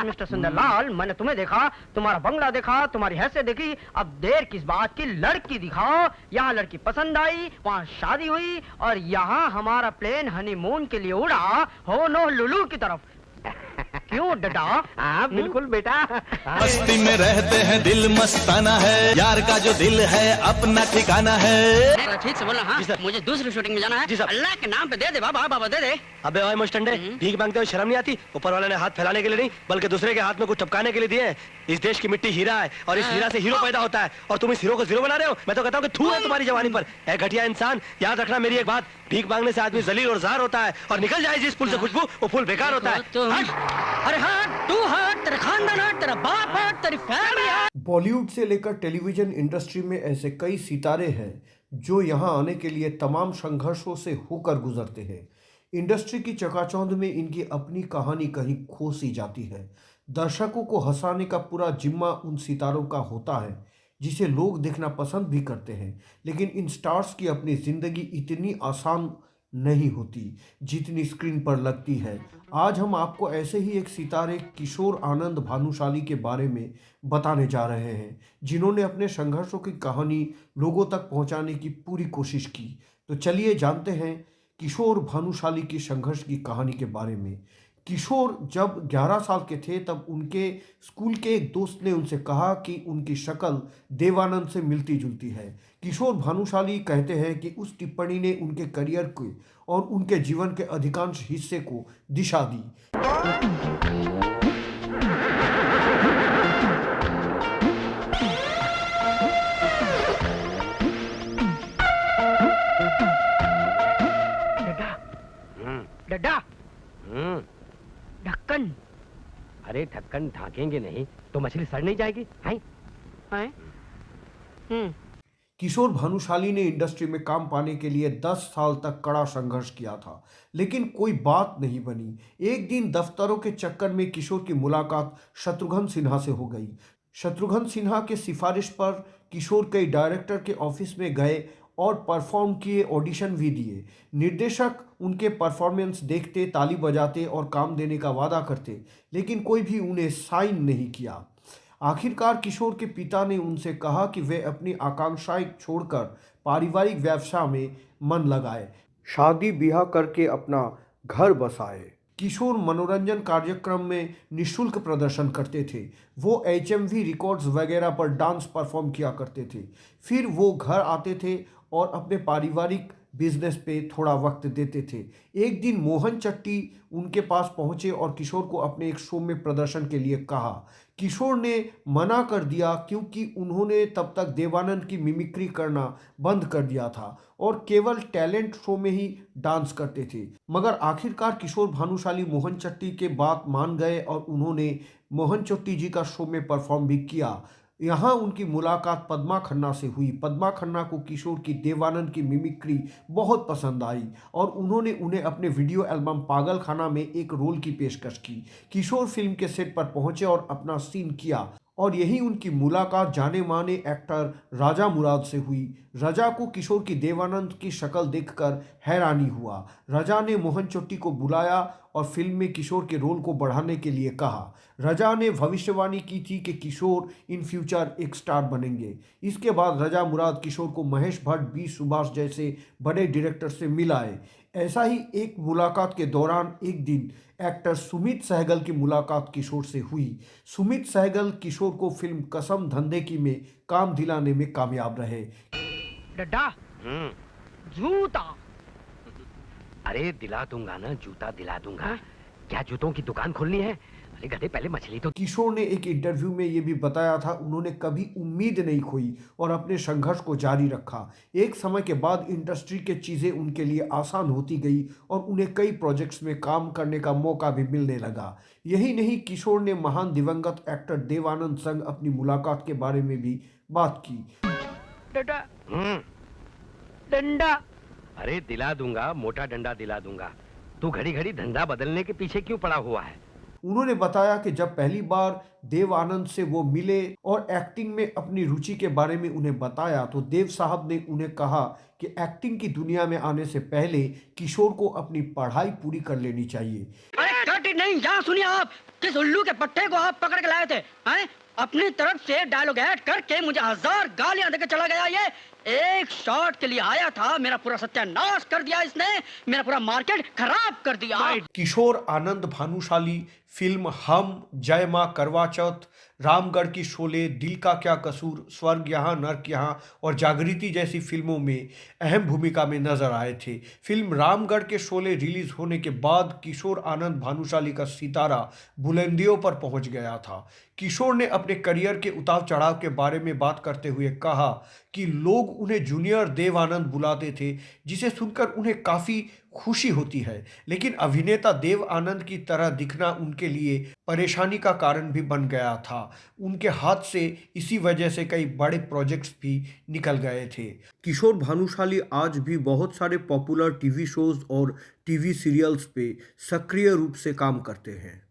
Mister Sundarlal, मैंने तुम्हें देखा, तुम्हारा बंगला देखा, तुम्हारी हैसियत देखी, अब देर किस बात की, लड़की दिखाओ। यहाँ लड़की पसंद आई, वहाँ शादी हुई, और यहाँ हमारा प्लेन हनीमून के लिए उड़ा होनोलुलु की तरफ। क्यों डडा? हाँ बिल्कुल बेटा। मस्ती में रहते हैं, दिल मस्ताना है, यार का जो दिल है अपना ठिकाना है। ठीक से बोलना। हाँ मुझे दूसरी शूटिंग में जाना है। अल्लाह के नाम पे दे दे बाबा, बाबा दे दे। अबे ओए मुस्टंडे, भीख मांगते हुए शर्म नहीं आती? ऊपर वाले ने हाथ फैलाने के लिए नहीं बल्कि दूसरे के हाथ में कुछ टपकाने के लिए दिए हैं। इस देश की मिट्टी हीरा है और इस हीरा से हीरो पैदा होता है, और तुम इस हीरो को जीरो बना रहे हो। मैं तो कहता हूँ कि थू है तुम्हारी जवानी पर। ऐ घटिया इंसान, याद रखना मेरी एक बात, भीख मांगने से आदमी जलील और जार होता है, और निकल जाए जिस फूल से खुशबू वो फूल बेकार होता है। अरे हाँ, तू हट, तेरा खानदान हट, तेरा बाप हट, तेरी फैमिली हट। बॉलीवुड से लेकर टेलीविजन इंडस्ट्री में ऐसे कई सितारे हैं जो यहाँ आने के लिए तमाम संघर्षों से होकर गुजरते हैं। इंडस्ट्री की चकाचौंध में इनकी अपनी कहानी कहीं खो सी जाती है। दर्शकों को हंसाने का पूरा जिम्मा उन सितारों का होता है जिसे लोग देखना पसंद भी करते हैं, लेकिन इन स्टार्स की अपनी ज़िंदगी इतनी आसान नहीं होती जितनी स्क्रीन पर लगती है। आज हम आपको ऐसे ही एक सितारे किशोर आनंद भानुशाली के बारे में बताने जा रहे हैं, जिन्होंने अपने संघर्षों की कहानी लोगों तक पहुंचाने की पूरी कोशिश की। तो चलिए जानते हैं किशोर भानुशाली की संघर्ष की कहानी के बारे में। किशोर जब 11 साल के थे तब उनके स्कूल के एक दोस्त ने उनसे कहा कि उनकी शक्ल देवानंद से मिलती जुलती है। किशोर भानुशाली कहते हैं कि उस टिप्पणी ने उनके करियर के और उनके जीवन के अधिकांश हिस्से को दिशा दी। डड्डा, ढक्कन। अरे ढक्कन ढाकेंगे नहीं तो मछली सड़ नहीं जाएगी? हैं? किशोर भानुशाली ने इंडस्ट्री में काम पाने के लिए 10 साल तक कड़ा संघर्ष किया था, लेकिन कोई बात नहीं बनी। एक दिन दफ्तरों के चक्कर में किशोर की मुलाकात शत्रुघ्न सिन्हा से हो गई। शत्रुघ्न सिन्हा के सिफारिश पर किशोर कई डायरेक्टर के ऑफिस में गए और परफॉर्म किए, ऑडिशन भी दिए। निर्देशक उनके परफॉर्मेंस देखते, ताली बजाते और काम देने का वादा करते, लेकिन कोई भी उन्हें साइन नहीं किया। आखिरकार किशोर के पिता ने उनसे कहा कि वे अपनी आकांक्षाएं छोड़कर पारिवारिक व्यवसाय में मन लगाए, शादी ब्याह करके अपना घर बसाए। किशोर मनोरंजन कार्यक्रम में निःशुल्क प्रदर्शन करते थे। वो HMV रिकॉर्ड्स वगैरह पर डांस परफॉर्म किया करते थे। फिर वो घर आते थे और अपने पारिवारिक बिजनेस पे थोड़ा वक्त देते थे। एक दिन मोहन चट्टी उनके पास पहुंचे और किशोर को अपने एक शो में प्रदर्शन के लिए कहा। किशोर ने मना कर दिया क्योंकि उन्होंने तब तक देवानंद की मिमिक्री करना बंद कर दिया था और केवल टैलेंट शो में ही डांस करते थे। मगर आखिरकार किशोर भानुशाली मोहन चट्टी के बात मान गए और उन्होंने मोहन चट्टी जी का शो में परफॉर्म भी किया। यहाँ उनकी मुलाकात पद्मा खन्ना से हुई। पद्मा खन्ना को किशोर की देवानंद की मिमिक्री बहुत पसंद आई और उन्होंने उन्हें अपने वीडियो एल्बम पागल खाना में एक रोल की पेशकश की। किशोर फिल्म के सेट पर पहुंचे और अपना सीन किया और यही उनकी मुलाकात जाने माने एक्टर राजा मुराद से हुई। रजा को किशोर की देवानंद की शक्ल देखकर हैरानी हुआ। रजा ने मोहन चट्टी को बुलाया और फिल्म में किशोर के रोल को बढ़ाने के लिए कहा। रजा ने भविष्यवाणी की थी कि किशोर इन फ्यूचर एक स्टार बनेंगे। इसके बाद रजा मुराद किशोर को महेश भट्ट, बी सुभाष जैसे बड़े डायरेक्टर से मिलाए। ऐसा ही एक मुलाकात के दौरान एक दिन एक्टर सुमित सहगल की मुलाकात किशोर से हुई। सुमित सहगल किशोर को फिल्म कसम धंधे की में काम दिलाने में कामयाब रहे। डड्डा, जूता। अरे दिला दूंगा ना, जूता दिला दूंगा। क्या जूतों की दुकान खोलनी है? अरे गधे पहले मछली तो। किशोर ने एक इंटरव्यू में ये भी बताया था उन्होंने कभी उम्मीद नहीं खोई और अपने संघर्ष को जारी रखा। एक समय के बाद इंडस्ट्री के चीज़ें उनके लिए आसान होती गई और उन्हें कई प्रोजेक्ट्स में काम करने का मौका भी मिलने लगा। यही नहीं, किशोर ने महान दिवंगत एक्टर देवानंद संग अपनी मुलाकात के बारे में भी बात की। डंडा। अरे दिला दूंगा, मोटा डंडा दिला दूंगा। तू घड़ी घड़ी धंधा बदलने के पीछे क्यों पड़ा हुआ है? उन्होंने बताया कि जब पहली बार देव आनंद से वो मिले और एक्टिंग में अपनी रुचि के बारे में उन्हें बताया तो देव साहब ने उन्हें कहा कि एक्टिंग की दुनिया में आने से पहले किशोर को अपनी पढ़ाई पूरी कर लेनी चाहिए। अरे 13 नहीं, यहाँ सुनिए आप, किस उल्लू के पट्टे को आप पकड़ के लाए थे, हैं? अपनी तरफ से डायलॉग ऐड करके मुझे 1000 गालियां देकर चला गया। ये एक शॉट के लिए आया था, मेरा पूरा सत्यानाश कर दिया इसने, मेरा पूरा मार्केट खराब कर दिया। किशोर आनंद भानुशाली फिल्म हम, जय मां करवा चौथ, रामगढ़ की शोले, दिल का क्या कसूर, स्वर्ग यहाँ नर्क यहाँ और जागृति जैसी फिल्मों में अहम भूमिका में नजर आए थे। फिल्म रामगढ़ के शोले रिलीज होने के बाद किशोर आनंद भानुशाली का सितारा बुलंदियों पर पहुंच गया था। किशोर ने अपने करियर के उतार चढ़ाव के बारे में बात करते हुए कहा कि लोग उन्हें जूनियर देव आनंद बुलाते थे, जिसे सुनकर उन्हें काफ़ी खुशी होती है, लेकिन अभिनेता देव आनंद की तरह दिखना उनके लिए परेशानी का कारण भी बन गया था। उनके हाथ से इसी वजह से कई बड़े प्रोजेक्ट्स भी निकल गए थे। किशोर भानुशाली आज भी बहुत सारे पॉपुलर टीवी शोज और टीवी सीरियल्स पे सक्रिय रूप से काम करते हैं।